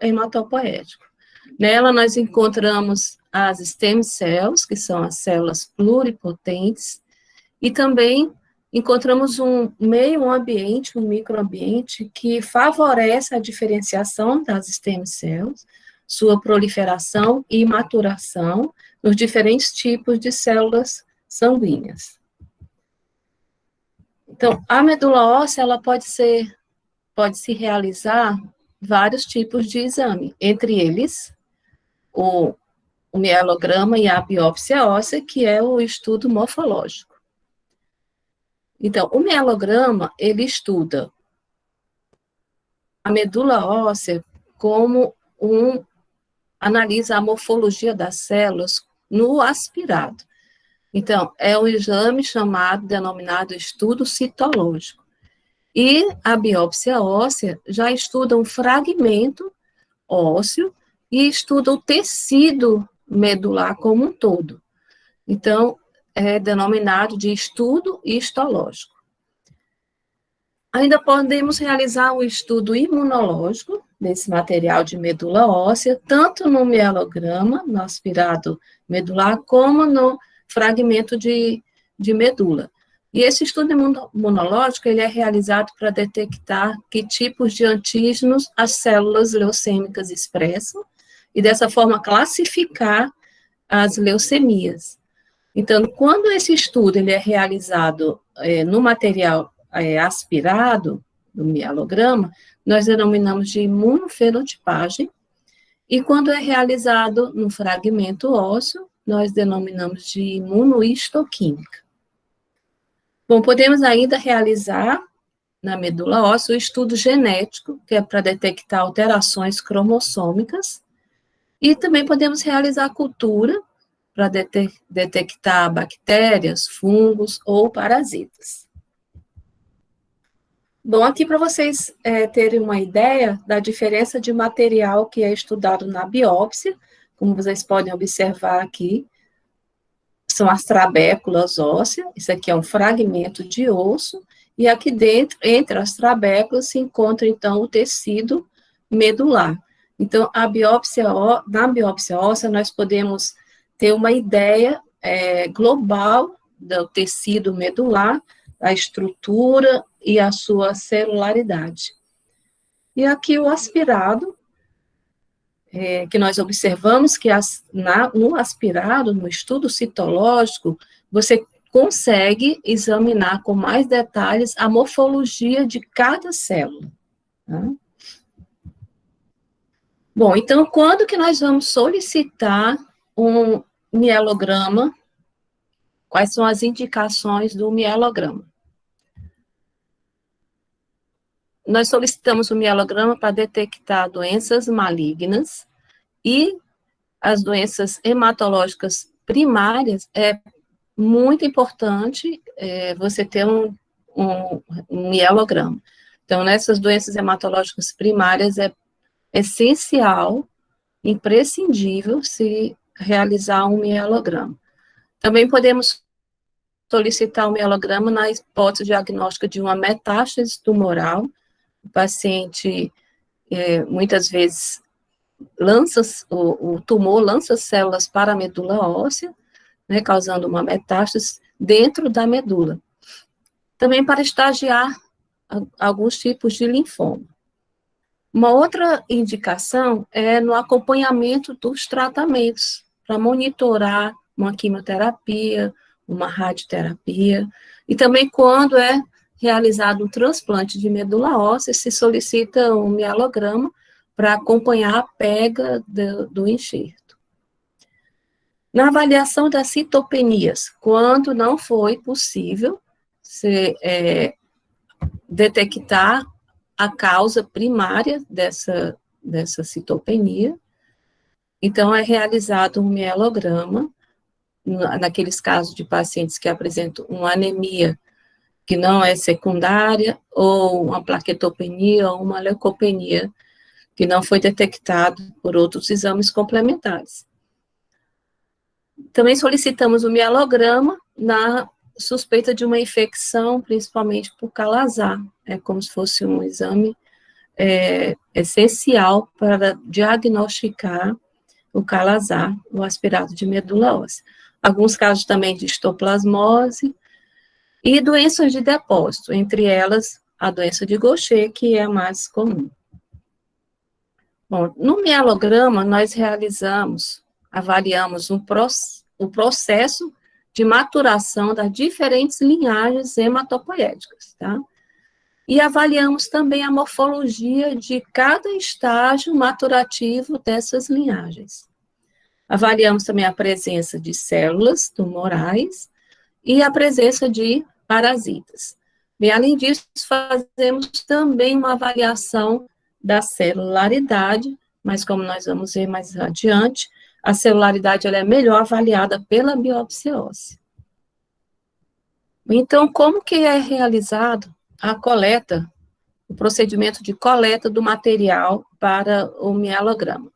hematopoético. Nela, nós encontramos as stem cells, que são as células pluripotentes, e também encontramos um meio ambiente, um microambiente, que favorece a diferenciação das stem cells, sua proliferação e maturação nos diferentes tipos de células sanguíneas. Então, a medula óssea, ela pode se realizar vários tipos de exame, entre eles o mielograma e a biópsia óssea, que é o estudo morfológico. Então, o mielograma, ele estuda a medula óssea como analisa a morfologia das células no aspirado. Então, é um exame denominado estudo citológico. E a biópsia óssea já estuda um fragmento ósseo e estuda o tecido medular como um todo. Então, é denominado de estudo histológico. Ainda podemos realizar o estudo imunológico desse material de medula óssea, tanto no mielograma, no aspirado medular, como no fragmento de medula. E esse estudo imunológico, ele é realizado para detectar que tipos de antígenos as células leucêmicas expressam, e dessa forma classificar as leucemias. Então, quando esse estudo ele é realizado no material aspirado, do mielograma, nós denominamos de imunofenotipagem, e quando é realizado no fragmento ósseo, nós denominamos de imunohistoquímica. Bom, podemos ainda realizar na medula óssea o estudo genético, que é para detectar alterações cromossômicas, e também podemos realizar a cultura para detectar bactérias, fungos ou parasitas. Bom, aqui para vocês terem uma ideia da diferença de material que é estudado na biópsia, como vocês podem observar aqui, são as trabéculas ósseas, isso aqui é um fragmento de osso, e aqui dentro, entre as trabéculas, se encontra, então, o tecido medular. Então, na biópsia óssea, nós podemos ter uma ideia global do tecido medular, a estrutura e a sua celularidade. E aqui o aspirado, que nós observamos que no aspirado, no estudo citológico, você consegue examinar com mais detalhes a morfologia de cada célula. Tá? Bom, então, quando que nós vamos solicitar um mielograma? Quais são as indicações do mielograma? Nós solicitamos o mielograma para detectar doenças malignas e as doenças hematológicas primárias. É muito importante você ter um mielograma. Então, nessas doenças hematológicas primárias, é essencial, imprescindível, se realizar um mielograma. Também podemos solicitar um mielograma na hipótese diagnóstica de uma metástase tumoral. O paciente, muitas vezes, o tumor lança células para a medula óssea, né, causando uma metástase dentro da medula. Também para estagiar alguns tipos de linfoma. Uma outra indicação é no acompanhamento dos tratamentos, para monitorar uma quimioterapia, uma radioterapia, e também quando é realizado um transplante de medula óssea, se solicita um mielograma para acompanhar a pega do enxerto. Na avaliação das citopenias, quando não foi possível detectar a causa primária dessa citopenia, então é realizado um mielograma, naqueles casos de pacientes que apresentam uma anemia que não é secundária, ou uma plaquetopenia, ou uma leucopenia, que não foi detectado por outros exames complementares. Também solicitamos o mielograma na suspeita de uma infecção, principalmente por calazar, como se fosse um exame essencial para diagnosticar o calazar, o aspirado de medula óssea. Alguns casos também de histoplasmose e doenças de depósito, entre elas a doença de Gaucher, que é a mais comum. Bom, no mielograma, nós avaliamos o processo de maturação das diferentes linhagens hematopoéticas, tá? E avaliamos também a morfologia de cada estágio maturativo dessas linhagens. Avaliamos também a presença de células tumorais e a presença de parasitas. Bem, além disso, fazemos também uma avaliação da celularidade, mas como nós vamos ver mais adiante, a celularidade ela é melhor avaliada pela biópsia óssea. Então, como que é realizado a coleta, o procedimento de coleta do material para o mielograma?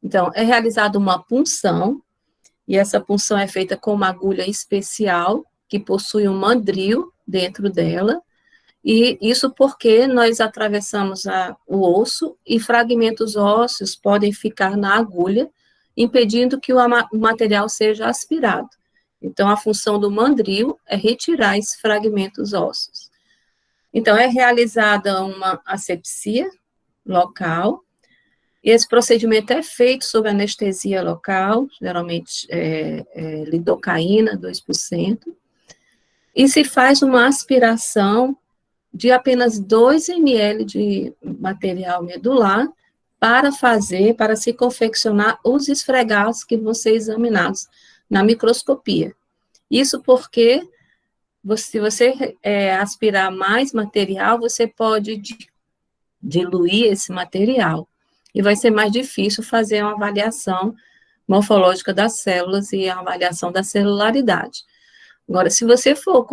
Então, é realizada uma punção, e essa punção é feita com uma agulha especial, que possui um mandril dentro dela, e isso porque nós atravessamos o osso e fragmentos ósseos podem ficar na agulha, impedindo que o material seja aspirado. Então, a função do mandril é retirar esses fragmentos ósseos. Então, é realizada uma asepsia local, e esse procedimento é feito sob anestesia local, geralmente lidocaína, 2%, e se faz uma aspiração de apenas 2 ml de material medular para se confeccionar os esfregaços que vão ser examinados na microscopia. Isso porque, se você aspirar mais material, você pode diluir esse material, e vai ser mais difícil fazer uma avaliação morfológica das células e a avaliação da celularidade. Agora, se você for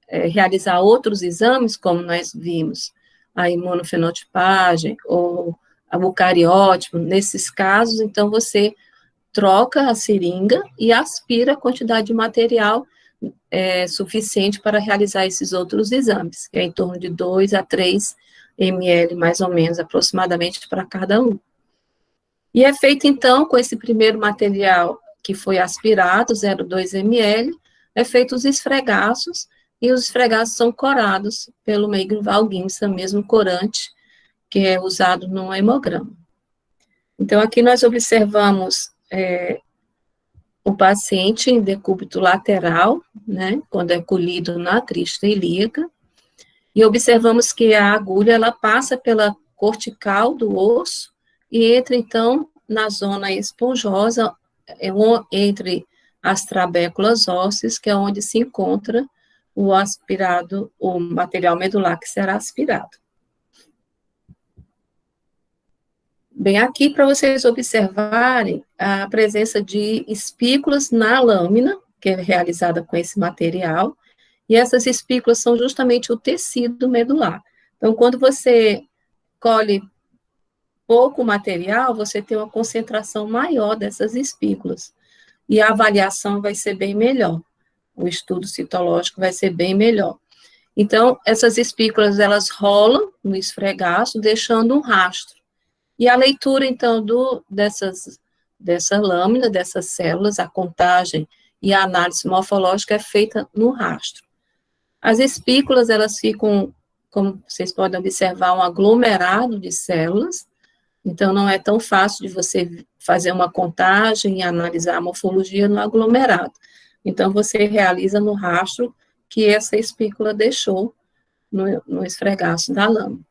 realizar outros exames, como nós vimos, a imunofenotipagem ou a eucariótipo, nesses casos, então você troca a seringa e aspira a quantidade de material suficiente para realizar esses outros exames, que é em torno de 2 a 3 ml, mais ou menos, aproximadamente, para cada um. E é feito, então, com esse primeiro material que foi aspirado, 0,2 ml, é feito os esfregaços, e os esfregaços são corados pelo Meigenval Guimsa, mesmo corante, que é usado no hemograma. Então, aqui nós observamos o paciente em decúbito lateral, né, quando é colhido na crista ilíaca, e observamos que a agulha, ela passa pela cortical do osso e entra, então, na zona esponjosa, entre as trabéculas ósseas, que é onde se encontra o material medular que será aspirado. Bem, aqui para vocês observarem a presença de espículas na lâmina, que é realizada com esse material, e essas espículas são justamente o tecido medular. Então, quando você colhe pouco material, você tem uma concentração maior dessas espículas, e a avaliação vai ser bem melhor, o estudo citológico vai ser bem melhor. Então, essas espículas, elas rolam no esfregaço, deixando um rastro. E a leitura, então, dessa lâmina, dessas células, a contagem e a análise morfológica é feita no rastro. As espículas, elas ficam, como vocês podem observar, um aglomerado de células, então não é tão fácil de você fazer uma contagem e analisar a morfologia no aglomerado. Então, você realiza no rastro que essa espícula deixou no esfregaço da lâmina.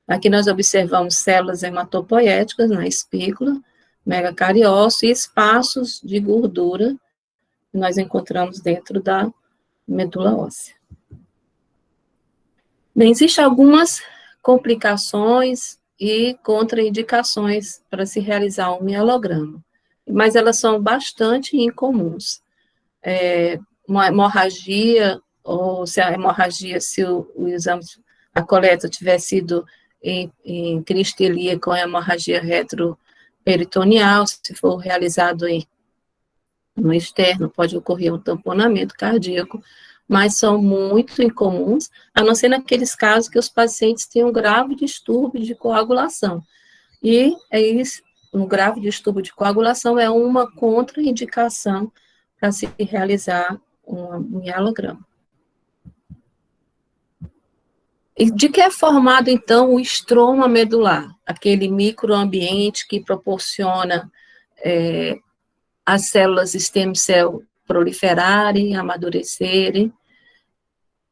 Aqui nós observamos células hematopoéticas na espícula, megacariócito e espaços de gordura que nós encontramos dentro da medula óssea. Bem, existem algumas complicações e contraindicações para se realizar um mielograma, mas elas são bastante incomuns. Uma hemorragia, ou se a hemorragia, se o exame, a coleta tiver sido em crista ilíaca com hemorragia retroperitoneal, se for realizado no externo, pode ocorrer um tamponamento cardíaco, mas são muito incomuns, a não ser naqueles casos que os pacientes têm um grave distúrbio de coagulação. E um grave distúrbio de coagulação é uma contraindicação para se realizar um mielograma. E de que é formado, então, o estroma medular? Aquele microambiente que proporciona as células stem cell proliferarem, amadurecerem.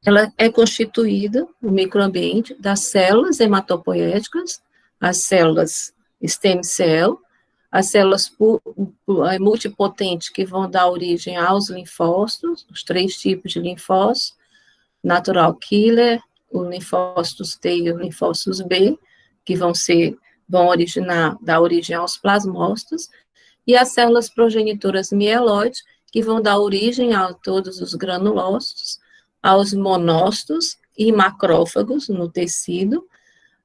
Ela é constituída, o microambiente, das células hematopoéticas, as células stem cell, as células multipotentes que vão dar origem aos linfócitos, os 3 tipos de linfócitos, natural killer, os linfócitos T e os linfócitos B, que vão dar origem aos plasmócitos, e as células progenitoras mieloides, que vão dar origem a todos os granulócitos, aos monócitos e macrófagos no tecido,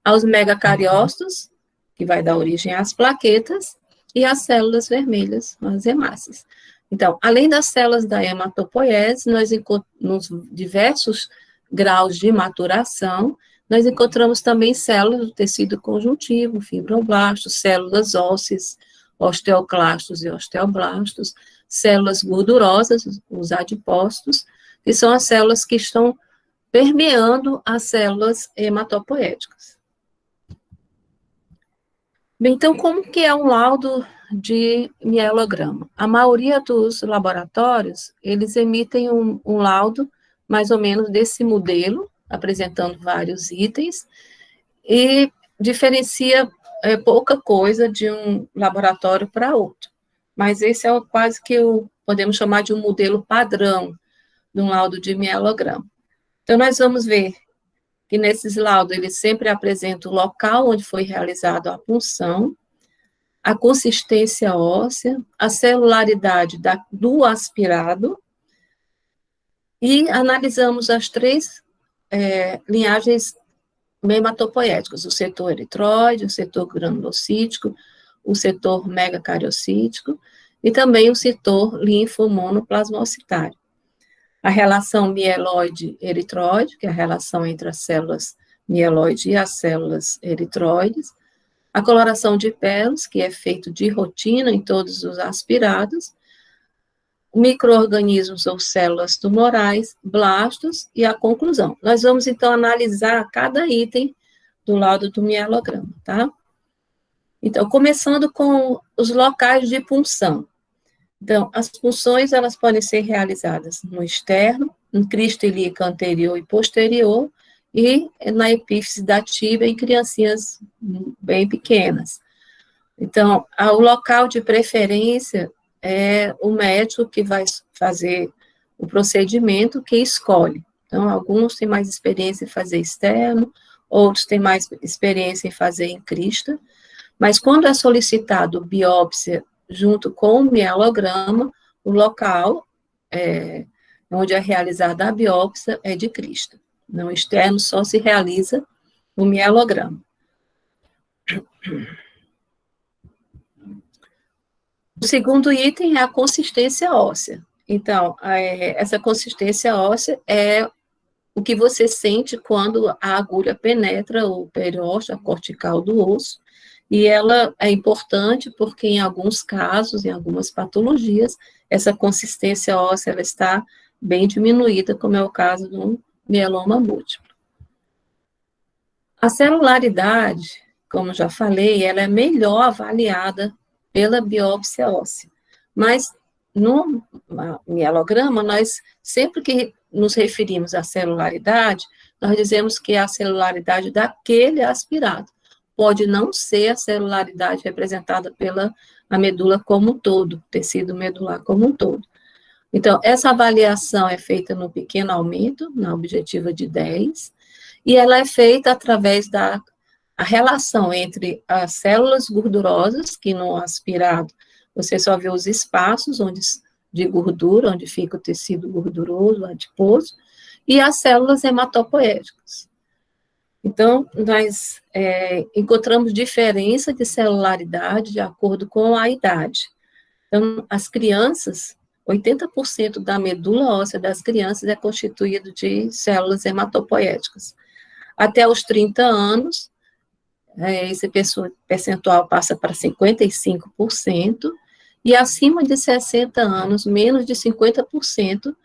aos megacariócitos, que vai dar origem às plaquetas, e às células vermelhas, as hemácias. Então, além das células da hematopoiese, nos diversos graus de maturação, nós encontramos também células do tecido conjuntivo, fibroblastos, células ósseas, osteoclastos e osteoblastos, células gordurosas, os adipócitos, que são as células que estão permeando as células hematopoéticas. Bem, então, como que é um laudo de mielograma? A maioria dos laboratórios, eles emitem um laudo mais ou menos desse modelo, apresentando vários itens, e diferencia pouca coisa de um laboratório para outro. Mas esse é quase que podemos chamar de um modelo padrão de um laudo de mielograma. Então, nós vamos ver que nesses laudos eles sempre apresentam o local onde foi realizada a punção, a consistência óssea, a celularidade do aspirado, e analisamos as 3 linhagens hematopoéticas, o setor eritróide, o setor granulocítico, o setor megacariocítico, e também o setor linfomonoplasmocitário. A relação mieloide-eritroide, que é a relação entre as células mieloide e as células eritroides, a coloração de pelos, que é feito de rotina em todos os aspirados, micro-organismos ou células tumorais, blastos e a conclusão. Nós vamos, então, analisar cada item do laudo do mielograma, tá? Então, começando com os locais de punção. Então, as punções, elas podem ser realizadas no externo, no cristo ilíaco anterior e posterior, e na epífise da tíbia em criancinhas bem pequenas. Então, o local de preferência é o médico que vai fazer o procedimento que escolhe. Então, alguns têm mais experiência em fazer externo, outros têm mais experiência em fazer em crista, mas quando é solicitado biópsia junto com o mielograma, o local onde é realizada a biópsia é de crista. No externo só se realiza o mielograma. O segundo item é a consistência óssea. Então, essa consistência óssea é o que você sente quando a agulha penetra o periósteo, a cortical do osso, e ela é importante porque em alguns casos, em algumas patologias, essa consistência óssea ela está bem diminuída, como é o caso do mieloma múltiplo. A celularidade, como já falei, ela é melhor avaliada pela biópsia óssea, mas no mielograma, nós, sempre que nos referimos à celularidade, nós dizemos que é a celularidade daquele aspirado. Pode não ser a celularidade representada pela medula como um todo, tecido medular como um todo. Então, essa avaliação é feita no pequeno aumento, na objetiva de 10, e ela é feita através da relação entre as células gordurosas, que no aspirado você só vê os espaços de gordura, onde fica o tecido gorduroso, adiposo, e as células hematopoéticas. Então, nós encontramos diferença de celularidade de acordo com a idade. Então, as crianças, 80% da medula óssea das crianças é constituído de células hematopoéticas. Até os 30 anos, esse percentual passa para 55%, e acima de 60 anos, menos de 50%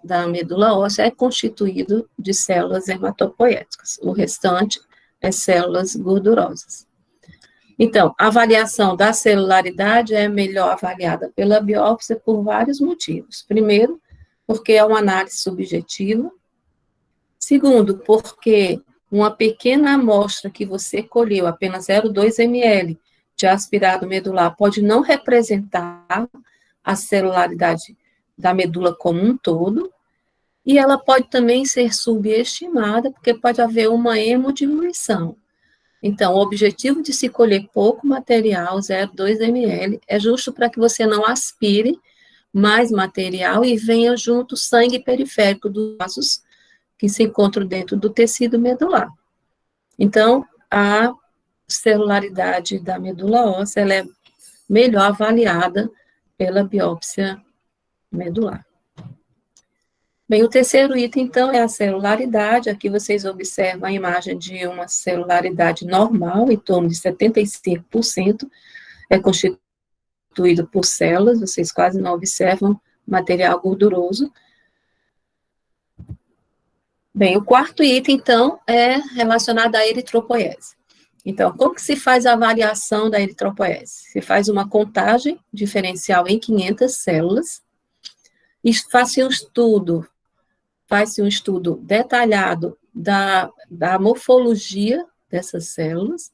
da medula óssea é constituído de células hematopoéticas. O restante é células gordurosas. Então, a avaliação da celularidade é melhor avaliada pela biópsia por vários motivos. Primeiro, porque é uma análise subjetiva. Segundo, porque uma pequena amostra que você colheu, apenas 0,2 ml de aspirado medular, pode não representar a celularidade da medula como um todo, e ela pode também ser subestimada, porque pode haver uma hemodiluição. Então, o objetivo de se colher pouco material, 0,2 ml, é justo para que você não aspire mais material e venha junto sangue periférico dos vasos que se encontram dentro do tecido medular. Então, a celularidade da medula óssea ela é melhor avaliada pela biópsia medular. Bem, o terceiro item, então, é a celularidade. Aqui vocês observam a imagem de uma celularidade normal, em torno de 75%, é constituído por células, vocês quase não observam material gorduroso. Bem, o quarto item, então, é relacionado à eritropoiese. Então, como que se faz a avaliação da eritropoiese? Se faz uma contagem diferencial em 500 células, e faz-se um estudo detalhado da morfologia dessas células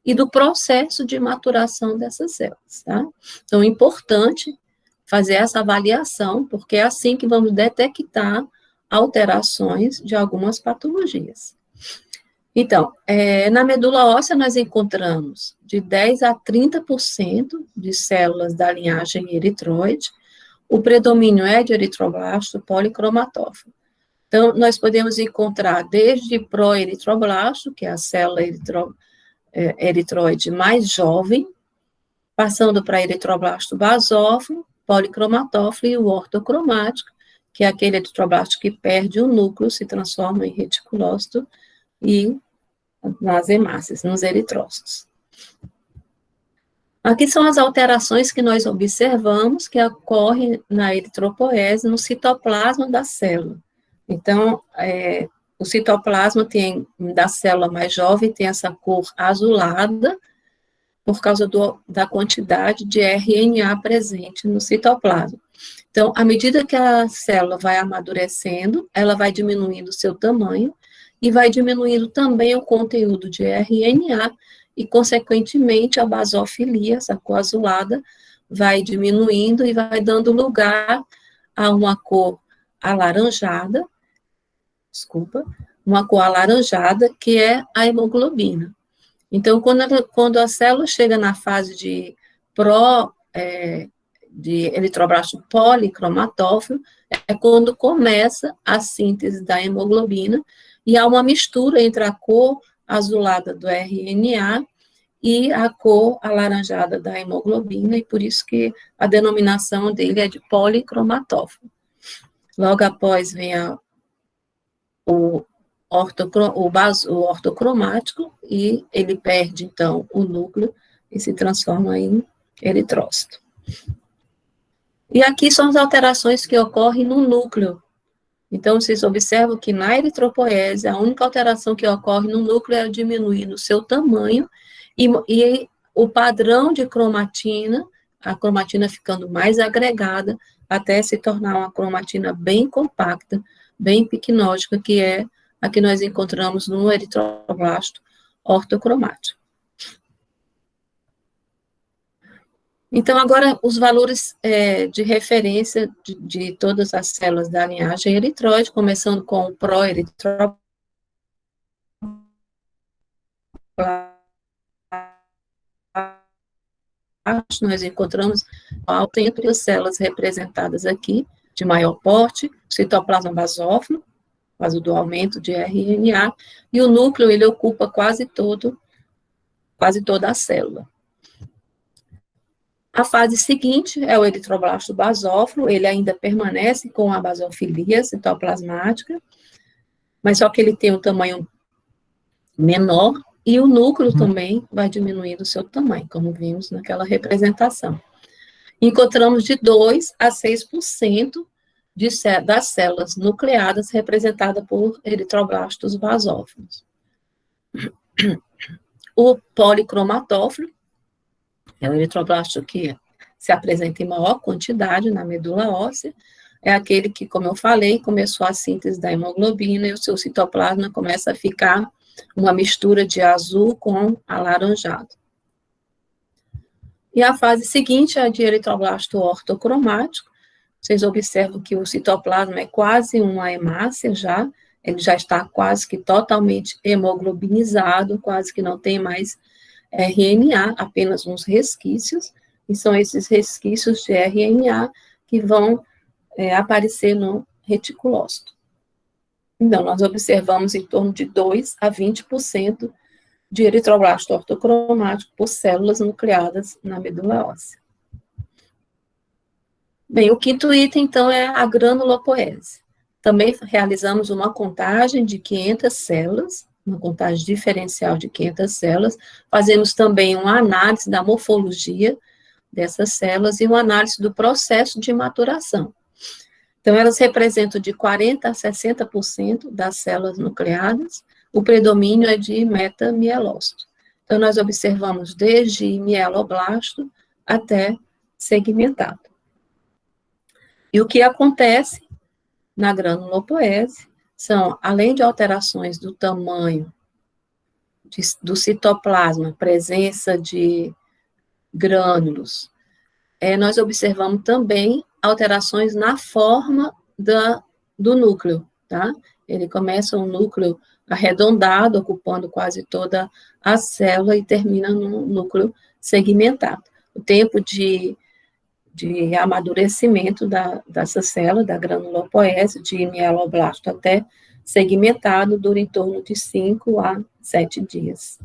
e do processo de maturação dessas células, tá? Então, é importante fazer essa avaliação, porque é assim que vamos detectar alterações de algumas patologias. Então, na medula óssea nós encontramos de 10 a 30% de células da linhagem eritroide. O predomínio é de eritroblasto policromatófilo. Então, nós podemos encontrar desde proeritroblasto, que é a célula eritroide mais jovem, passando para eritroblasto basófilo, policromatófilo e o ortocromático, que é aquele eritroblasto que perde o núcleo, se transforma em reticulócito e nas hemácias, nos eritrócitos. Aqui são as alterações que nós observamos que ocorrem na eritropoiese, no citoplasma da célula. Então, o citoplasma da célula mais jovem tem essa cor azulada, por causa da quantidade de RNA presente no citoplasma. Então, à medida que a célula vai amadurecendo, ela vai diminuindo o seu tamanho e vai diminuindo também o conteúdo de RNA e, consequentemente, a basofilia, essa cor azulada, vai diminuindo e vai dando lugar a uma cor alaranjada, que é a hemoglobina. Então, quando a célula chega na fase de eritroblasto policromatófilo, é quando começa a síntese da hemoglobina, e há uma mistura entre a cor azulada do RNA e a cor alaranjada da hemoglobina, e por isso que a denominação dele é de policromatófilo. Logo após vem o ortocromático, e ele perde, então, o núcleo e se transforma em eritrócito. E aqui são as alterações que ocorrem no núcleo. Então, vocês observam que na eritropoiese, a única alteração que ocorre no núcleo é diminuir no seu tamanho e o padrão de cromatina, a cromatina ficando mais agregada, até se tornar uma cromatina bem compacta, bem piquenótica, que é a que nós encontramos no eritroblasto ortocromático. Então, agora, os valores de referência de todas as células da linhagem eritroide, começando com o proeritroblasto, nós encontramos entre as células representadas aqui, de maior porte, citoplasma basófilo, por causa do aumento de RNA, e o núcleo, ele ocupa quase toda a célula. A fase seguinte é o eritroblasto basófilo, ele ainda permanece com a basofilia citoplasmática, mas só que ele tem um tamanho menor, e o núcleo também vai diminuindo o seu tamanho, como vimos naquela representação. Encontramos de 2 a 6% das células nucleadas representadas por eritroblastos basófilos. O policromatófilo é o eritroblasto que se apresenta em maior quantidade na medula óssea, é aquele que, como eu falei, começou a síntese da hemoglobina e o seu citoplasma começa a ficar uma mistura de azul com alaranjado. E a fase seguinte é a de eritroblasto ortocromático. Vocês observam que o citoplasma é quase uma hemácia já, ele já está quase que totalmente hemoglobinizado, quase que não tem mais RNA, apenas uns resquícios, e são esses resquícios de RNA que vão aparecer no reticulócito. Então, nós observamos em torno de 2 a 20% de eritroblasto ortocromático por células nucleadas na medula óssea. Bem, o quinto item, então, é a granulopoese. Também realizamos uma contagem de 500 células, uma contagem diferencial de 500 células, fazemos também uma análise da morfologia dessas células e uma análise do processo de maturação. Então, elas representam de 40% a 60% das células nucleadas, o predomínio é de metamielócito. Então, nós observamos desde mieloblasto até segmentado. E o que acontece na granulopoese são, além de alterações do tamanho do citoplasma, presença de grânulos, nós observamos também alterações na forma do núcleo, tá? Ele começa um núcleo arredondado, ocupando quase toda a célula, e termina num núcleo segmentado. O tempo de amadurecimento dessa célula, da granulopoese, de mieloblasto até segmentado, dura em torno de 5 a 7 dias.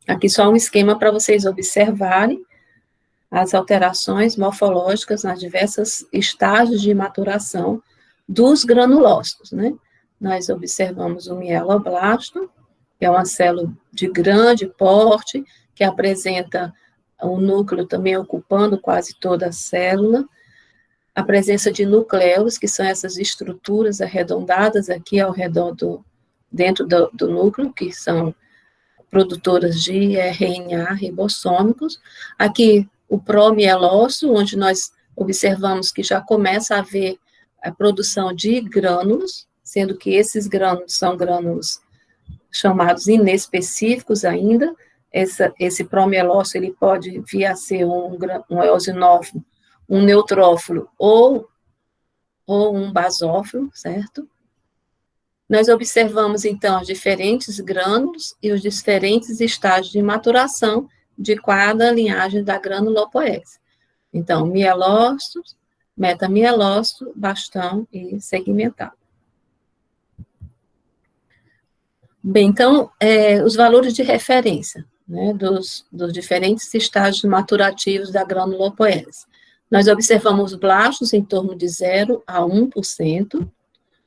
Aqui só um esquema para vocês observarem as alterações morfológicas nas diversos estágios de maturação dos granulócitos, né? Nós observamos o mieloblasto, que é uma célula de grande porte, que apresenta o núcleo também ocupando quase toda a célula, a presença de nucleus, que são essas estruturas arredondadas aqui ao redor dentro do núcleo, que são produtoras de RNA ribossômicos. Aqui, o promielócito, onde nós observamos que já começa a haver a produção de grânulos, sendo que esses grânulos são grânulos chamados inespecíficos ainda. Esse promielócito, ele pode vir a ser um eosinófilo, um neutrófilo ou um basófilo, certo? Nós observamos, então, os diferentes grânulos e os diferentes estágios de maturação de cada linhagem da granulopoese. Então, mielócito, metamielócito, bastão e segmentado. Bem, então, os valores de referência, né, dos diferentes estágios maturativos da granulopoese. Nós observamos blastos em torno de 0 a 1%,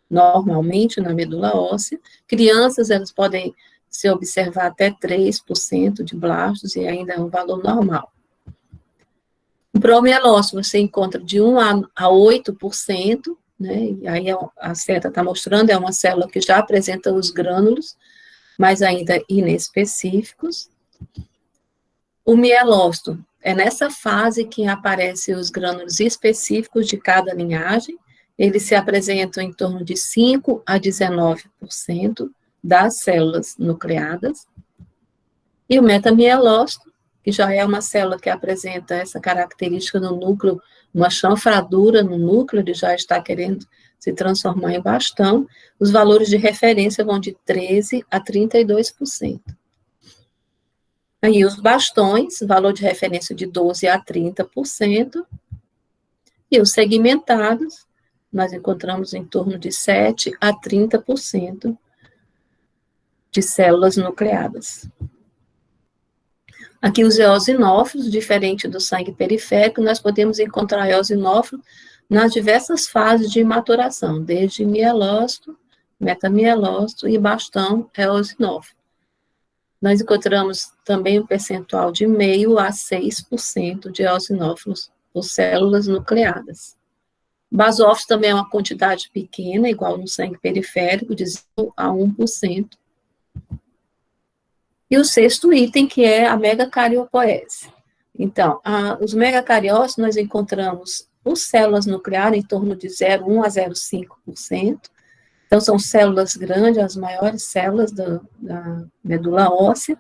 normalmente na medula óssea. Crianças, elas podem se observar até 3% de blastos, e ainda é um valor normal. O promielócito você encontra de 1 a 8%, né, e aí a seta está mostrando, é uma célula que já apresenta os grânulos, mas ainda inespecíficos. O mielócito é nessa fase que aparecem os grânulos específicos de cada linhagem. Eles se apresentam em torno de 5 a 19% das células nucleadas. E o metamielócito, que já é uma célula que apresenta essa característica no núcleo, uma chanfradura no núcleo, ele já está querendo se transformar em bastão. Os valores de referência vão de 13% a 32%. Aí os bastões, valor de referência de 12% a 30%. E os segmentados, nós encontramos em torno de 7% a 30% de células nucleadas. Aqui os eosinófilos, diferente do sangue periférico, nós podemos encontrar eosinófilo nas diversas fases de maturação, desde mielócito, metamielócito e bastão eosinófilo. Nós encontramos também um percentual de 0,5% a 6% de eosinófilos por células nucleadas. Basófilos também é uma quantidade pequena, igual no sangue periférico, de 0 a 1%. E o sexto item, que é a megacariopóese. Então, os megacariócitos, nós encontramos por células nucleares em torno de 0,1 a 0,5%. Então, são células grandes, as maiores células da medula óssea,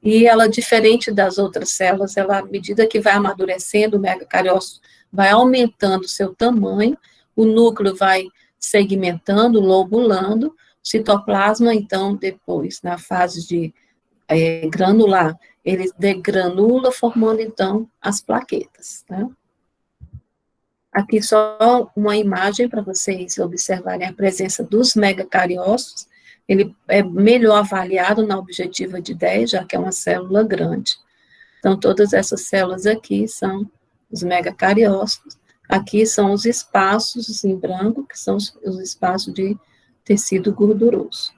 e ela, diferente das outras células, ela, à medida que vai amadurecendo, o megacariócito vai aumentando o seu tamanho, o núcleo vai segmentando, lobulando, o citoplasma, então, depois, na fase de granular, ele degranula, formando, então, as plaquetas, tá? Aqui só uma imagem para vocês observarem a presença dos megacariócitos. Ele é melhor avaliado na objetiva de 10, já que é uma célula grande. Então, todas essas células aqui são os megacariócitos. Aqui são os espaços em branco, que são os espaços de tecido gorduroso.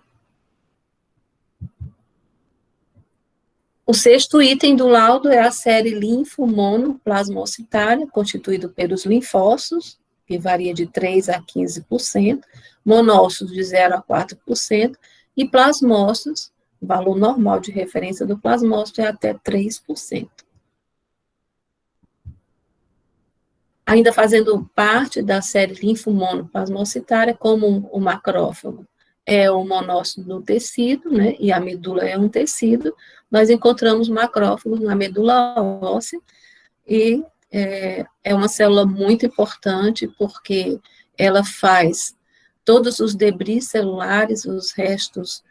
O sexto item do laudo é a série linfomonoplasmocitária, constituído pelos linfócitos, que varia de 3% a 15%, monócitos de 0% a 4%, e plasmócitos, o valor normal de referência do plasmócito é até 3%. Ainda fazendo parte da série linfomonoplasmocitária, como o macrófago é o monócito do tecido, né, e a medula é um tecido, nós encontramos macrófagos na medula óssea, e é uma célula muito importante, porque ela faz todos os debris celulares, os restos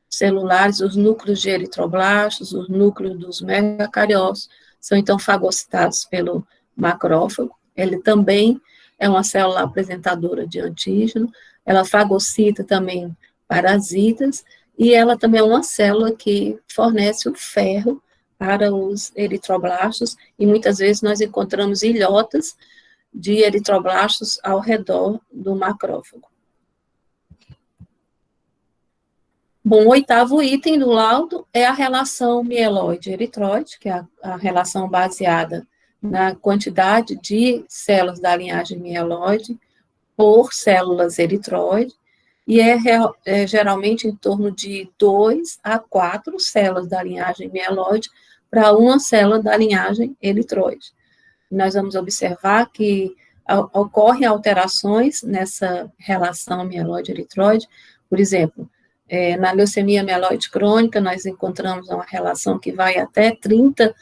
celulares, os núcleos de eritroblastos, os núcleos dos megacariócitos, são então fagocitados pelo macrófago. Ele também é uma célula apresentadora de antígeno, ela fagocita também parasitas, e ela também é uma célula que fornece o ferro para os eritroblastos, e muitas vezes nós encontramos ilhotas de eritroblastos ao redor do macrófago. Bom, o oitavo item do laudo é a relação mieloide-eritroide, que é a relação baseada na quantidade de células da linhagem mieloide por células eritroide, e é geralmente em torno de 2 a 4 células da linhagem mieloide para uma célula da linhagem eritroide. Nós vamos observar que ocorrem alterações nessa relação mieloide-eritroide, por exemplo, na leucemia mieloide crônica, nós encontramos uma relação que vai até 30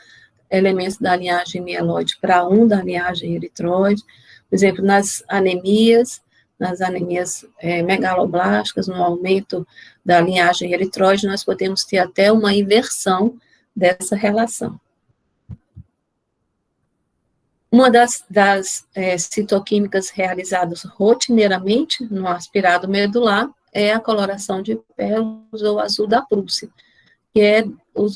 elementos da linhagem mieloide para um da linhagem eritroide. Por exemplo, nas anemias megaloblásticas, no aumento da linhagem eritroide, nós podemos ter até uma inversão dessa relação. Uma das citoquímicas realizadas rotineiramente no aspirado medular é a coloração de pérolas ou azul da Prússia, que é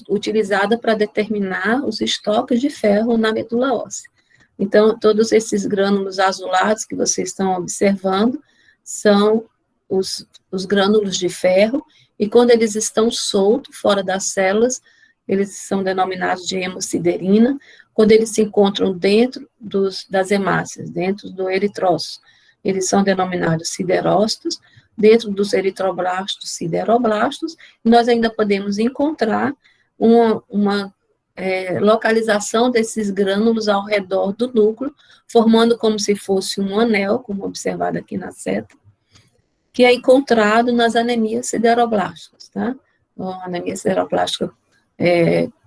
utilizada para determinar os estoques de ferro na medula óssea. Então, todos esses grânulos azulados que vocês estão observando são os grânulos de ferro, e quando eles estão soltos, fora das células, eles são denominados de hemosiderina. Quando eles se encontram dentro das hemácias, dentro do eritrócito, eles são denominados siderócitos, dentro dos eritroblastos, sideroblastos, e nós ainda podemos encontrar uma localização desses grânulos ao redor do núcleo, formando como se fosse um anel, como observado aqui na seta, que é encontrado nas anemias sideroblásticas, tá? A anemia sideroblástica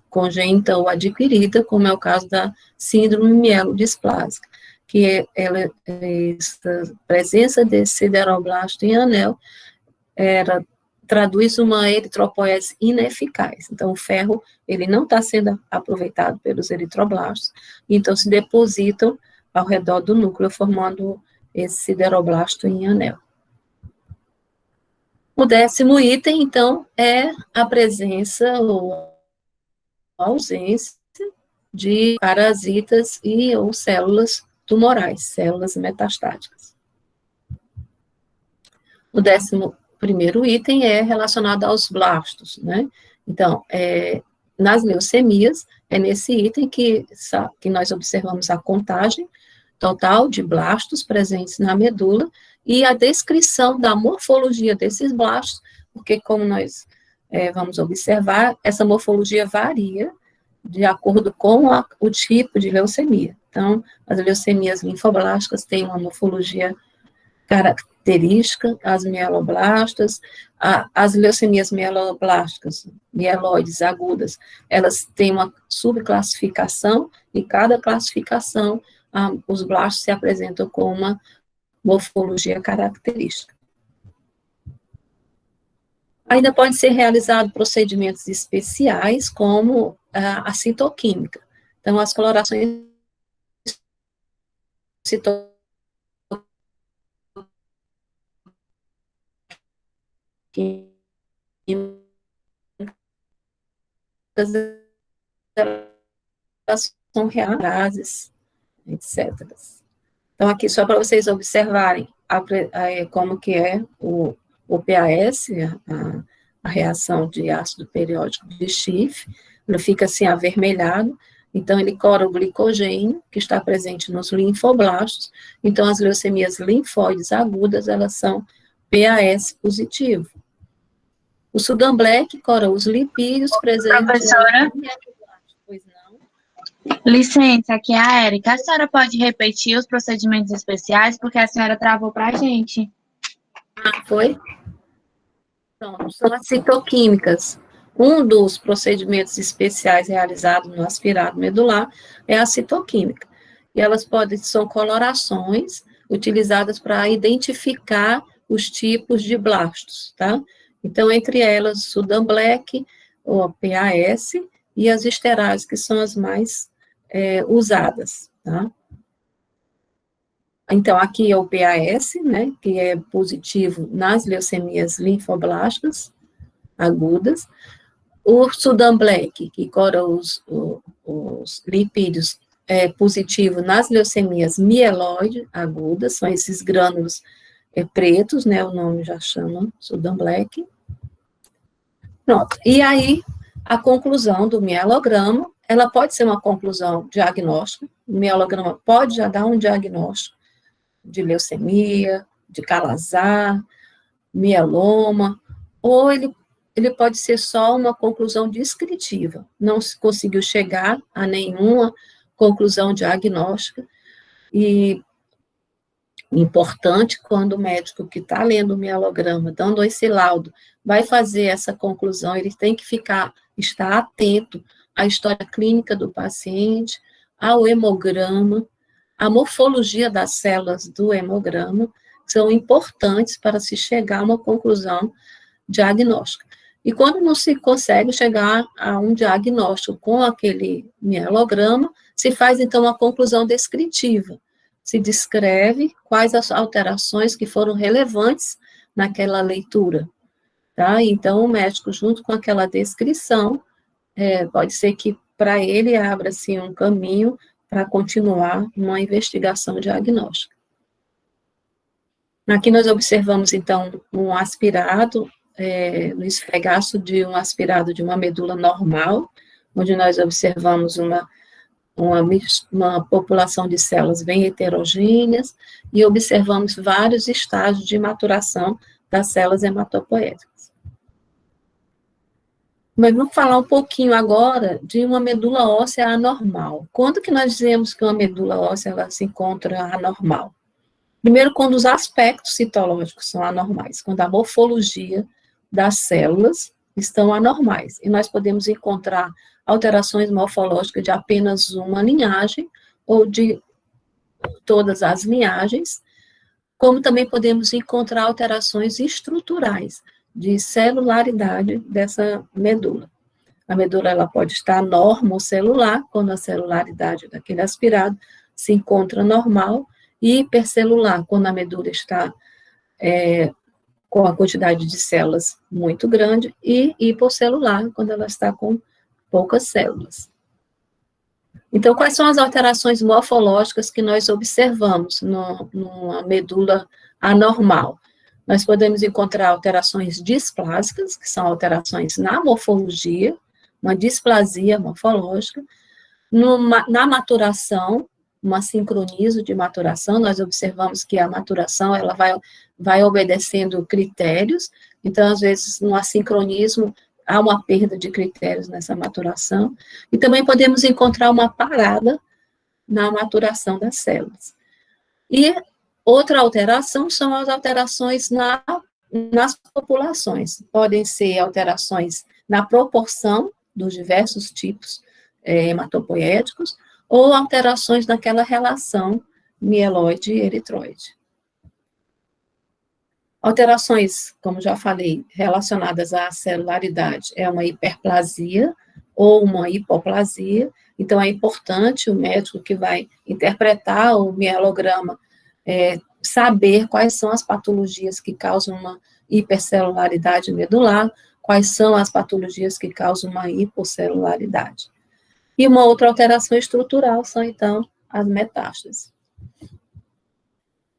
congênita ou adquirida, como é o caso da síndrome mielodisplásica, que essa presença desse sideroblasto em anel traduz uma eritropoese ineficaz. Então, o ferro, ele não está sendo aproveitado pelos eritroblastos, então se depositam ao redor do núcleo, formando esse sideroblasto em anel. O 10º item, então, é a presença ou a ausência de parasitas e ou células tumorais, células metastáticas. O 11º item é relacionado aos blastos, né? Então, nas leucemias, é nesse item que nós observamos a contagem total de blastos presentes na medula e a descrição da morfologia desses blastos, porque como nós vamos observar, essa morfologia varia de acordo com o tipo de leucemia. Então, as leucemias linfoblásticas têm uma morfologia característica, as mieloblastas, as leucemias mieloblásticas, mieloides agudas, elas têm uma subclassificação, e cada classificação, os blastos se apresentam com uma morfologia característica. Ainda pode ser realizado procedimentos especiais, como a citoquímica. Então, as colorações citoquímicas elas são reais, etc. Então, aqui só para vocês observarem como que é o PAS, a reação de ácido periódico de Schiff, ele fica assim avermelhado, então ele cora o glicogênio, que está presente nos linfoblastos, então as leucemias linfóides agudas, elas são PAS positivo. O Sudan Black cora os lipídios presentes... Professora? Pois não. Licença, aqui é a Érica. A senhora pode repetir os procedimentos especiais, porque a senhora travou para a gente. Foi? Então, são as citoquímicas. Um dos procedimentos especiais realizados no aspirado medular é a citoquímica. E elas são colorações utilizadas para identificar os tipos de blastos, tá? Então, entre elas, Sudan Black, o PAS, e as esterais, que são as mais usadas, tá? Então, aqui é o PAS, né, que é positivo nas leucemias linfoblásticas agudas. O Sudan Black, que cora os lipídios, é positivo nas leucemias mieloide agudas, são esses grânulos pretos, né, o nome já chama Sudan Black. Pronto, e aí, a conclusão do mielograma, ela pode ser uma conclusão diagnóstica, o mielograma pode já dar um diagnóstico de leucemia, de calazar, mieloma, ou ele pode ser só uma conclusão descritiva, não se conseguiu chegar a nenhuma conclusão diagnóstica, e importante quando o médico que está lendo o mielograma, dando esse laudo, vai fazer essa conclusão, ele tem que estar atento à história clínica do paciente, ao hemograma, a morfologia das células do hemograma, são importantes para se chegar a uma conclusão diagnóstica. E quando não se consegue chegar a um diagnóstico com aquele mielograma, se faz, então, uma conclusão descritiva. Se descreve quais as alterações que foram relevantes naquela leitura, tá? Então, o médico, junto com aquela descrição, pode ser que para ele abra, assim, um caminho para continuar uma investigação diagnóstica. Aqui nós observamos, então, um aspirado, no esfregaço de um aspirado de uma medula normal, onde nós observamos uma população de células bem heterogêneas, e observamos vários estágios de maturação das células hematopoéticas. Mas vamos falar um pouquinho agora de uma medula óssea anormal. Quando que nós dizemos que uma medula óssea ela se encontra anormal? Primeiro, quando os aspectos citológicos são anormais, quando a morfologia das células estão anormais, e nós podemos encontrar alterações morfológicas de apenas uma linhagem, ou de todas as linhagens, como também podemos encontrar alterações estruturais, de celularidade dessa medula. A medula ela pode estar normocelular, quando a celularidade daquele aspirado se encontra normal, e hipercelular, quando a medula está com a quantidade de células muito grande, e hipocelular, quando ela está com poucas células. Então, quais são as alterações morfológicas que nós observamos numa medula anormal? Nós podemos encontrar alterações displásicas, que são alterações na morfologia, uma displasia morfológica, na maturação, um assincronismo de maturação, nós observamos que a maturação, ela vai obedecendo critérios, então, às vezes, no assincronismo, há uma perda de critérios nessa maturação, e também podemos encontrar uma parada na maturação das células. E outra alteração são as alterações nas populações, podem ser alterações na proporção dos diversos tipos hematopoéticos, ou alterações naquela relação mieloide-eritroide. Alterações, como já falei, relacionadas à celularidade, é uma hiperplasia ou uma hipoplasia, então é importante o médico que vai interpretar o mielograma saber quais são as patologias que causam uma hipercelularidade medular, quais são as patologias que causam uma hipocelularidade. E uma outra alteração estrutural são, então, as metástases.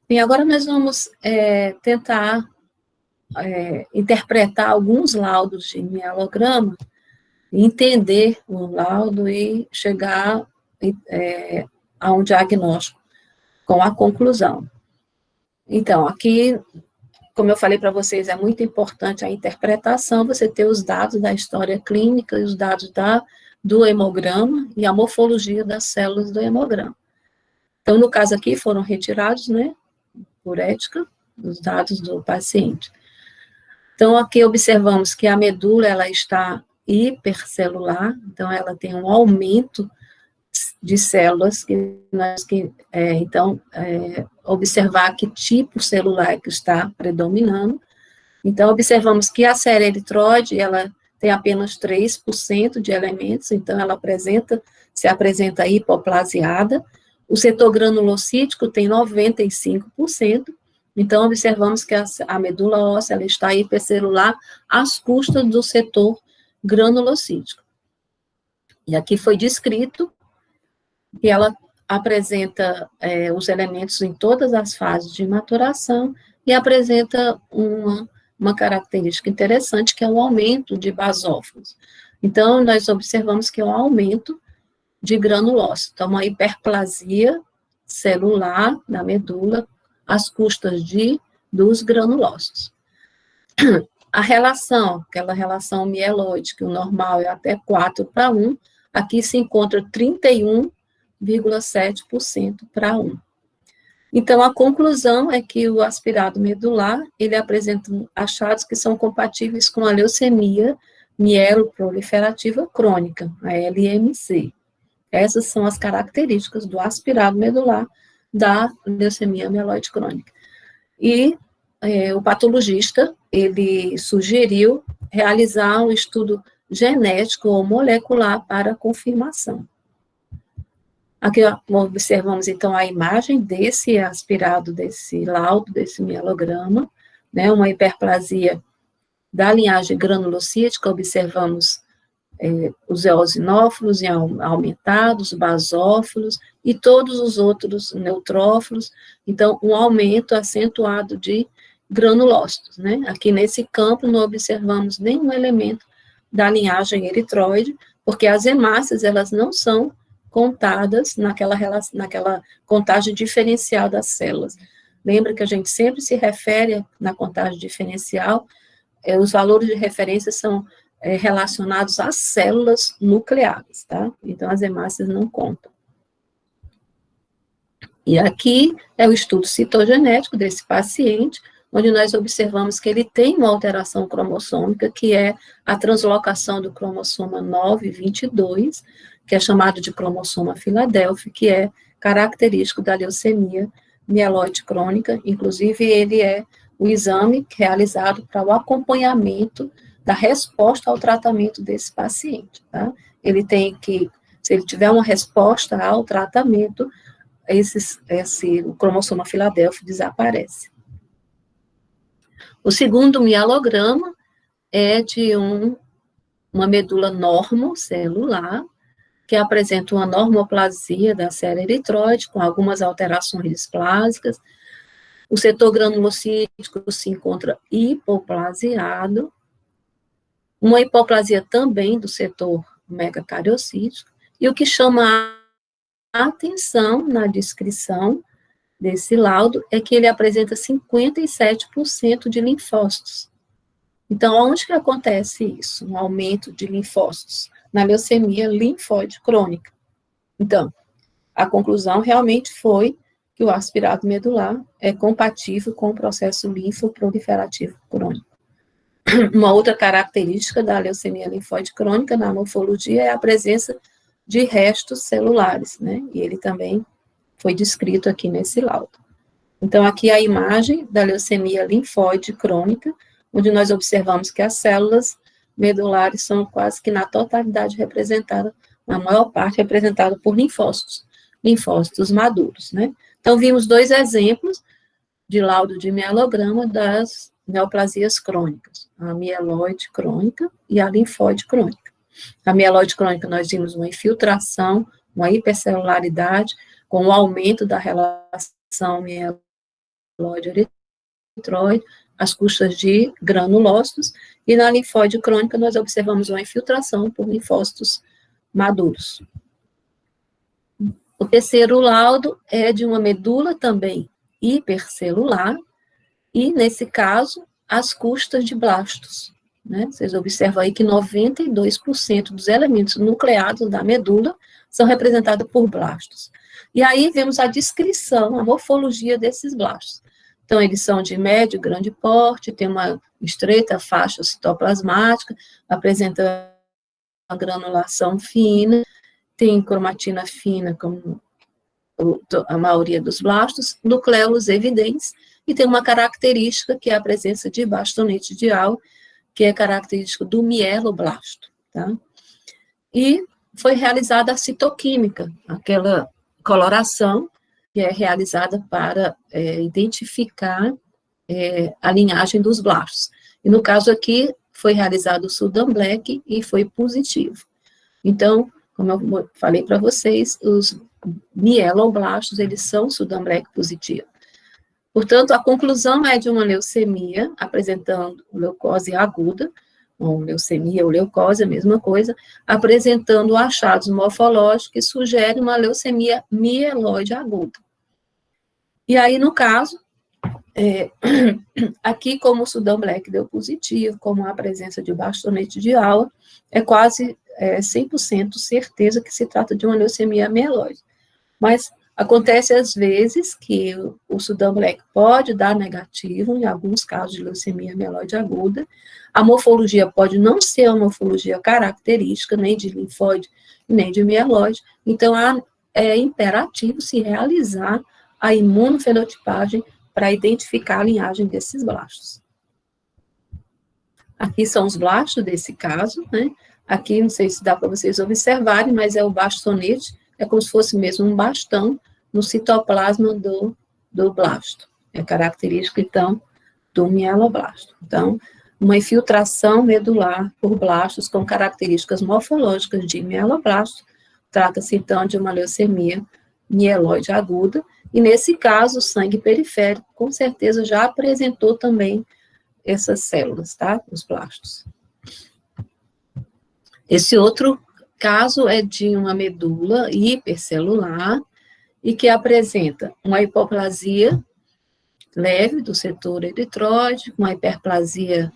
Bem, agora nós vamos tentar interpretar alguns laudos de mielograma, entender o laudo e chegar a um diagnóstico com a conclusão. Então, aqui, como eu falei para vocês, é muito importante a interpretação, você ter os dados da história clínica e os dados do hemograma e a morfologia das células do hemograma. Então, no caso aqui, foram retirados, né, por ética, os dados do paciente. Então, aqui observamos que a medula, ela está hipercelular, então, ela tem um aumento de células, observar que tipo celular que está predominando. Então, observamos que a série eritroide, ela tem apenas 3% de elementos, então ela se apresenta hipoplasiada. O setor granulocítico tem 95%, então observamos que a medula óssea ela está hipercelular às custas do setor granulocítico. E aqui foi descrito que ela apresenta os elementos em todas as fases de maturação e apresenta uma característica interessante, que é o aumento de basófilos. Então, nós observamos que é um aumento de granulócito, então, uma hiperplasia celular na medula, às custas dos granulócitos. A relação, aquela relação mieloide, que o normal é até 4:1, aqui se encontra 31,7% para 1. Então, a conclusão é que o aspirado medular, ele apresenta achados que são compatíveis com a leucemia mieloproliferativa crônica, a LMC. Essas são as características do aspirado medular da leucemia mieloide crônica. E o patologista, ele sugeriu realizar um estudo genético ou molecular para confirmação. Aqui observamos, então, a imagem desse aspirado, desse laudo, desse mielograma, né, uma hiperplasia da linhagem granulocítica, observamos os eosinófilos aumentados, basófilos e todos os outros neutrófilos, então, um aumento acentuado de granulócitos, né? Aqui nesse campo não observamos nenhum elemento da linhagem eritroide, porque as hemácias, elas não são contadas naquela contagem diferencial das células. Lembra que a gente sempre se refere na contagem diferencial, os valores de referência são relacionados às células nucleares, tá? Então, as hemácias não contam. E aqui é o estudo citogenético desse paciente, onde nós observamos que ele tem uma alteração cromossômica, que é a translocação do cromossoma 922, que é chamado de cromossoma Filadélfia, que é característico da leucemia mieloide crônica, inclusive ele é o exame realizado para o acompanhamento da resposta ao tratamento desse paciente, tá? Ele tem que, se ele tiver uma resposta ao tratamento, o cromossoma Filadélfia desaparece. O segundo mielograma é de uma medula normocelular, que apresenta uma normoplasia da célula eritróide, com algumas alterações displásicas. O setor granulocítico se encontra hipoplasiado, uma hipoplasia também do setor megacariocítico, e o que chama a atenção na descrição desse laudo é que ele apresenta 57% de linfócitos. Então, onde que acontece isso? Um aumento de linfócitos? Na leucemia linfóide crônica. Então, a conclusão realmente foi que o aspirado medular é compatível com o processo linfoproliferativo crônico. Uma outra característica da leucemia linfóide crônica na morfologia é a presença de restos celulares, né? E ele também foi descrito aqui nesse laudo. Então, aqui a imagem da leucemia linfóide crônica, onde nós observamos que as células medulares são quase que na totalidade representadas, na maior parte representada por linfócitos maduros, né? Então, vimos 2 exemplos de laudo de mielograma das neoplasias crônicas, a mieloide crônica e a linfóide crônica. A mieloide crônica, nós vimos uma infiltração, uma hipercelularidade, com o aumento da relação mieloide-eritróide, às custas de granulócitos, e na linfóide crônica nós observamos uma infiltração por linfócitos maduros. O terceiro laudo é de uma medula também hipercelular, e nesse caso, às custas de blastos, né? Vocês observam aí que 92% dos elementos nucleados da medula são representados por blastos. E aí vemos a descrição, a morfologia desses blastos. Então, eles são de médio, grande porte, tem uma estreita faixa citoplasmática, apresenta uma granulação fina, tem cromatina fina, como a maioria dos blastos, nucleolos evidentes, e tem uma característica que é a presença de bastonete de Al, que é característico do mieloblasto, tá? E foi realizada a citoquímica, aquela coloração que é realizada para identificar a linhagem dos blastos. E no caso aqui, foi realizado o Sudan Black e foi positivo. Então, como eu falei para vocês, os mieloblastos, eles são Sudan Black positivo. Portanto, a conclusão é de uma leucemia, apresentando leucose aguda, ou leucemia ou leucose, a mesma coisa, apresentando achados morfológicos que sugerem uma leucemia mieloide aguda. E aí, no caso, aqui, como o Sudan Black deu positivo, como a presença de bastonete de Al, é quase 100% certeza que se trata de uma leucemia mieloide. Mas acontece às vezes que o Sudan Black pode dar negativo, em alguns casos de leucemia mieloide aguda. A morfologia pode não ser uma morfologia característica, nem de linfóide, nem de mieloide. Então, é imperativo se realizar a imunofenotipagem para identificar a linhagem desses blastos. Aqui são os blastos desse caso, né? Aqui, não sei se dá para vocês observarem, mas é o bastonete, é como se fosse mesmo um bastão no citoplasma do blasto. É característico, então, do mieloblasto. Então, uma infiltração medular por blastos com características morfológicas de mieloblasto, trata-se, então, de uma leucemia mieloide aguda, e nesse caso, o sangue periférico, com certeza, já apresentou também essas células, tá? Os blastos. Esse outro caso é de uma medula hipercelular e que apresenta uma hipoplasia leve do setor eritróide, uma hiperplasia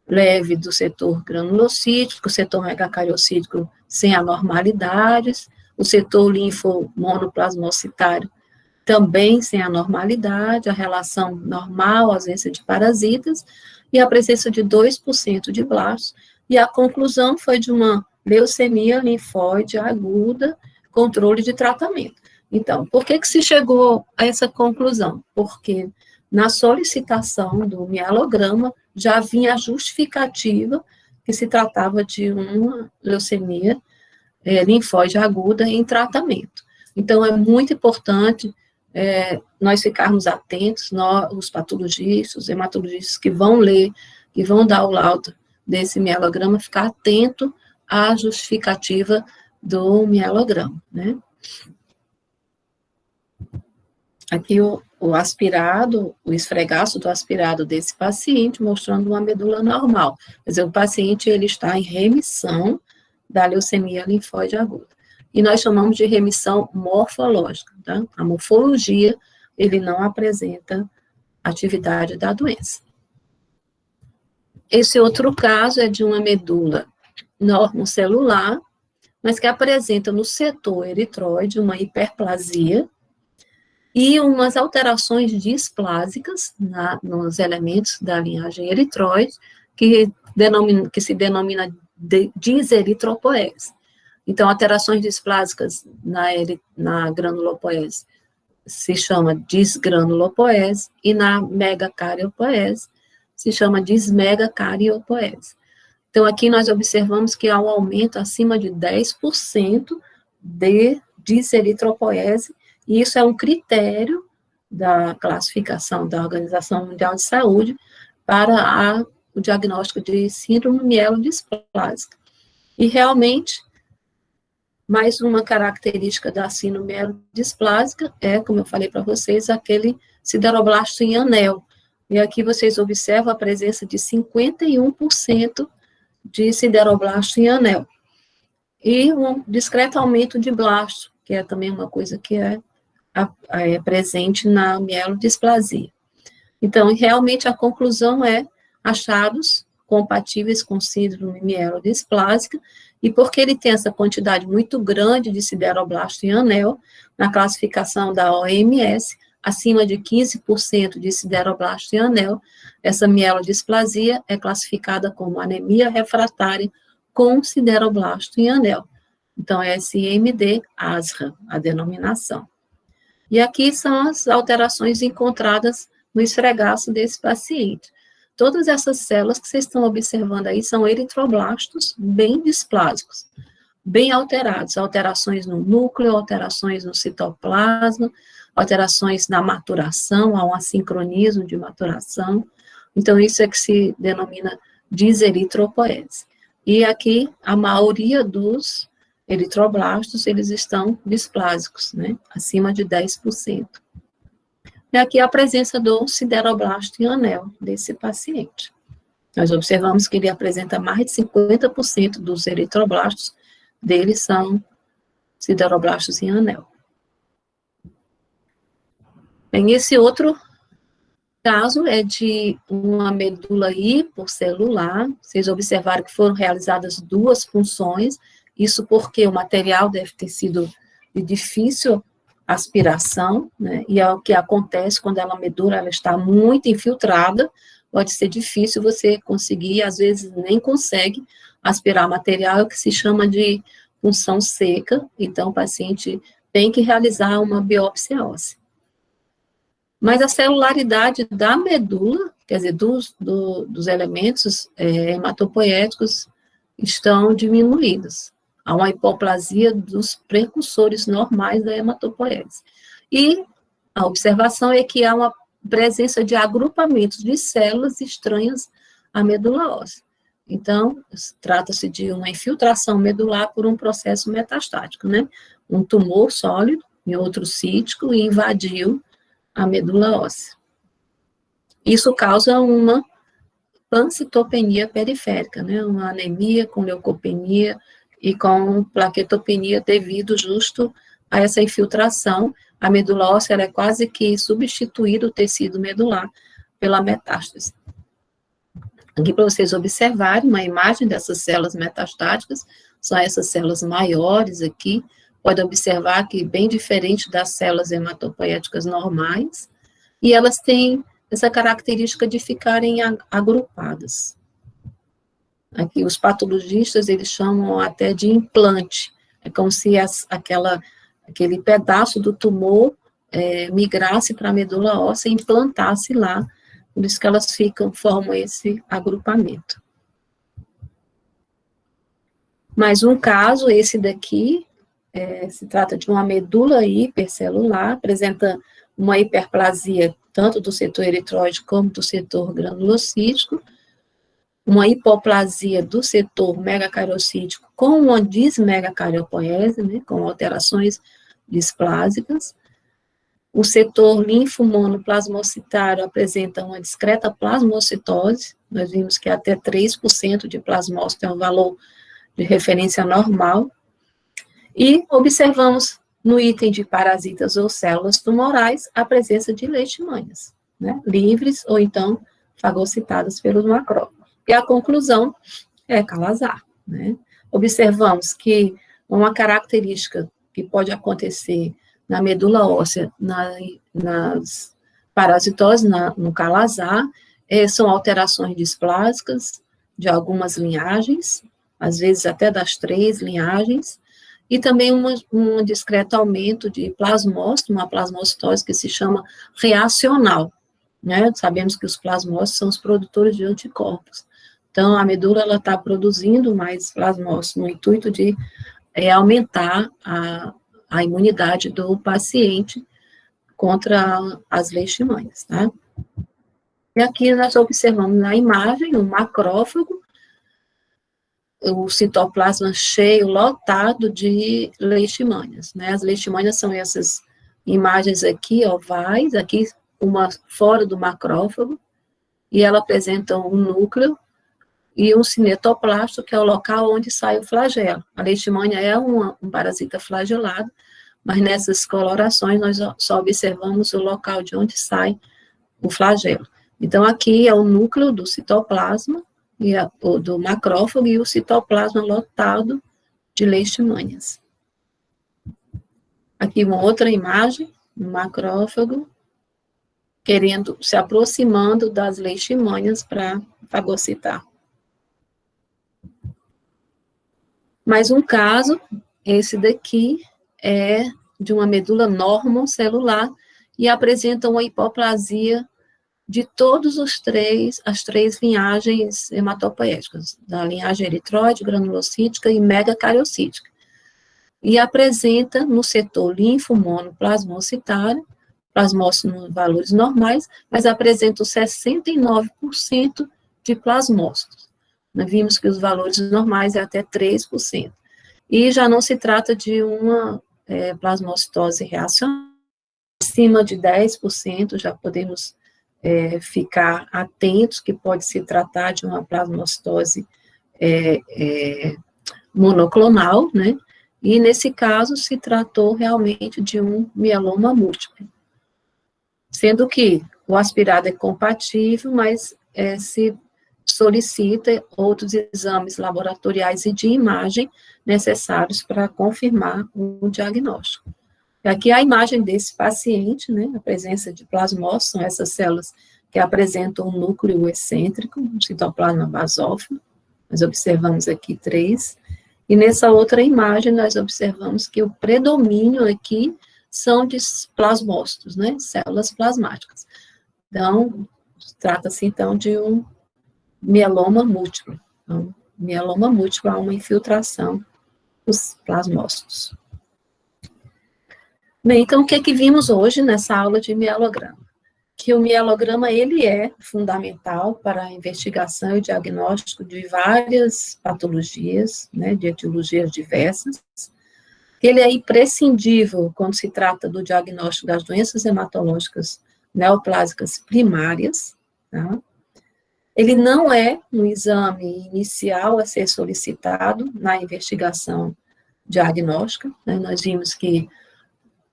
leve do setor granulocítico, o setor megacariocítico sem anormalidades, o setor linfomonoplasmocitário também sem anormalidade, a relação normal, ausência de parasitas, e a presença de 2% de blastos, e a conclusão foi de uma leucemia linfóide aguda, controle de tratamento. Então, por que se chegou a essa conclusão? Porque na solicitação do mielograma já vinha a justificativa que se tratava de uma leucemia linfóide aguda em tratamento. Então, é muito importante nós ficarmos atentos, os patologistas, os hematologistas que vão ler, que vão dar o laudo desse mielograma, ficar atento à justificativa do mielograma, né? Aqui o aspirado, o esfregaço do aspirado desse paciente, mostrando uma medula normal. Mas o paciente, ele está em remissão da leucemia linfóide aguda. E nós chamamos de remissão morfológica, tá? A morfologia, ele não apresenta atividade da doença. Esse outro caso é de uma medula normocelular, mas que apresenta no setor eritroide uma hiperplasia e umas alterações displásicas nos elementos da linhagem eritroide, que se denomina diseritropoese. Então, alterações displásicas na granulopoese se chama disgranulopoese, e na megacariopoese se chama dismegacariopoese. Então, aqui nós observamos que há um aumento acima de 10% de diseritropoese, e isso é um critério da classificação da Organização Mundial de Saúde para o diagnóstico de síndrome mielodisplásica. E realmente, mais uma característica da síndrome mielodisplásica é, como eu falei para vocês, aquele sideroblasto em anel. E aqui vocês observam a presença de 51% de sideroblasto em anel. E um discreto aumento de blasto, que é também uma coisa que é presente na mielodisplasia. Então, realmente, a conclusão é achados compatíveis com síndrome mielodisplásica, e porque ele tem essa quantidade muito grande de sideroblasto em anel, na classificação da OMS, acima de 15% de sideroblasto em anel, essa mielodisplasia é classificada como anemia refratária com sideroblasto em anel. Então, é SMD-ASRA, a denominação. E aqui são as alterações encontradas no esfregaço desse paciente. Todas essas células que vocês estão observando aí são eritroblastos bem displásicos, bem alterados, alterações no núcleo, alterações no citoplasma, alterações na maturação, há um assincronismo de maturação. Então, isso é que se denomina diseritropoese. E aqui, a maioria dos eritroblastos, eles estão displásicos, né, acima de 10%. E aqui a presença do sideroblasto em anel desse paciente. Nós observamos que ele apresenta mais de 50% dos eritroblastos dele são sideroblastos em anel. Bem, esse outro caso é de uma medula hipocelular. Vocês observaram que foram realizadas duas punções, isso porque o material deve ter sido de difícil aspiração, né, e é o que acontece quando a medula ela está muito infiltrada, pode ser difícil você conseguir, às vezes nem consegue aspirar material, é o que se chama de punção seca, então o paciente tem que realizar uma biópsia óssea. Mas a celularidade da medula, quer dizer, dos elementos hematopoéticos, estão diminuídos. Há uma hipoplasia dos precursores normais da hematopoese. E a observação é que há uma presença de agrupamentos de células estranhas à medula óssea. Então, trata-se de uma infiltração medular por um processo metastático, né? Um tumor sólido em outro cítico e invadiu a medula óssea. Isso causa uma pancitopenia periférica, né? Uma anemia com leucopenia e com plaquetopenia devido justo a essa infiltração. A medula óssea ela é quase que substituir o tecido medular pela metástase. Aqui para vocês observarem uma imagem dessas células metastáticas, são essas células maiores aqui, pode observar que bem diferente das células hematopoéticas normais, e elas têm essa característica de ficarem agrupadas. Aqui, os patologistas, eles chamam até de implante. É como se aquele pedaço do tumor migrasse para a medula óssea e implantasse lá. Por isso que elas formam esse agrupamento. Mais um caso, esse daqui, se trata de uma medula hipercelular, apresenta uma hiperplasia tanto do setor eritroide como do setor granulocítico, uma hipoplasia do setor megacariossítico com uma dismegacariopóiese, né, com alterações displásicas. O setor linfomonoplasmocitário apresenta uma discreta plasmocitose, nós vimos que até 3% de plasmócito é um valor de referência normal, e observamos no item de parasitas ou células tumorais a presença de leishmanias, né, livres ou então fagocitadas pelos macrófagos. E a conclusão é Calazar, né? Observamos que uma característica que pode acontecer na medula óssea, nas parasitoses, no Calazar, são alterações displásicas de algumas linhagens, às vezes até das 3 linhagens, e também um discreto aumento de plasmócito, uma plasmocitose que se chama reacional, né? Sabemos que os plasmócitos são os produtores de anticorpos. Então, a medula está produzindo mais plasmócitos no intuito de aumentar a imunidade do paciente contra as leishmanias, tá? E aqui nós observamos na imagem um macrófago, o citoplasma cheio, lotado de leishmanias, né? As leishmanias são essas imagens aqui, ovais, aqui uma fora do macrófago, e ela apresenta um núcleo e um cinetoplasto, que é o local onde sai o flagelo. A leishmania é um parasita flagelado, mas nessas colorações nós só observamos o local de onde sai o flagelo. Então, aqui é o núcleo do citoplasma, do macrófago, e o citoplasma lotado de leishmanias. Aqui uma outra imagem, um macrófago, se aproximando das leishmanias para fagocitar. Mais um caso, esse daqui é de uma medula normocelular e apresenta uma hipoplasia de todos as 3 linhagens hematopoéticas, da linhagem eritroide, granulocítica e megacariocítica. E apresenta no setor linfomonoplasmocitário, plasmócitos nos valores normais, mas apresenta 69% de plasmócitos. Nós vimos que os valores normais é até 3%. E já não se trata de uma plasmocitose reacional, acima de 10%, já podemos ficar atentos que pode se tratar de uma plasmocitose monoclonal, né? E nesse caso se tratou realmente de um mieloma múltiplo. Sendo que o aspirado é compatível, mas se solicita outros exames laboratoriais e de imagem necessários para confirmar o diagnóstico. Aqui a imagem desse paciente, né, a presença de plasmócitos, são essas células que apresentam um núcleo excêntrico, um citoplasma basófilo, nós observamos aqui 3, e nessa outra imagem nós observamos que o predomínio aqui são de plasmócitos, né, células plasmáticas. Então, trata-se então de um mieloma múltiplo. Então, mieloma múltiplo há uma infiltração dos plasmócitos. Bem, então, o que é que vimos hoje nessa aula de mielograma? Que o mielograma, ele é fundamental para a investigação e diagnóstico de várias patologias, né, de etiologias diversas. Ele é imprescindível quando se trata do diagnóstico das doenças hematológicas neoplásicas primárias, tá? Ele não é um exame inicial a ser solicitado na investigação diagnóstica, né? Nós vimos que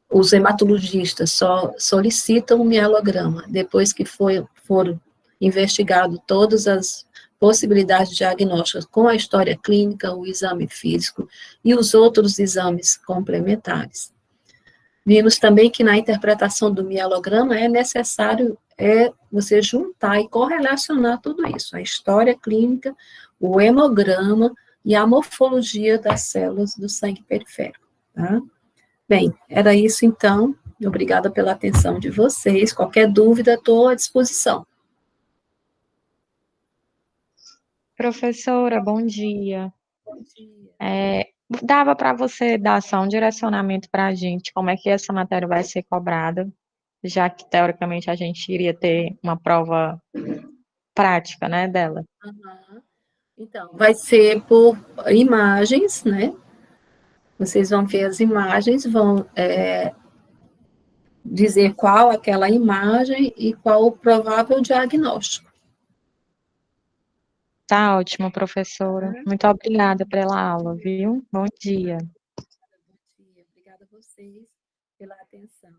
os hematologistas só solicitam o mielograma depois que foram investigadas todas as possibilidades diagnósticas com a história clínica, o exame físico e os outros exames complementares. Vimos também que na interpretação do mielograma é necessário você juntar e correlacionar tudo isso, a história clínica, o hemograma e a morfologia das células do sangue periférico, tá? Bem, era isso então. Obrigada pela atenção de vocês. Qualquer dúvida, estou à disposição. Professora, bom dia. Bom dia. Dava para você dar só um direcionamento para a gente, como é que essa matéria vai ser cobrada, já que, teoricamente, a gente iria ter uma prova prática, né, dela. Aham. Então, vai ser por imagens, né? Vocês vão ver as imagens, vão dizer qual aquela imagem e qual o provável diagnóstico. Tá ótimo, professora. Muito obrigada pela aula, viu? Bom dia. Bom dia. Obrigada a vocês pela atenção.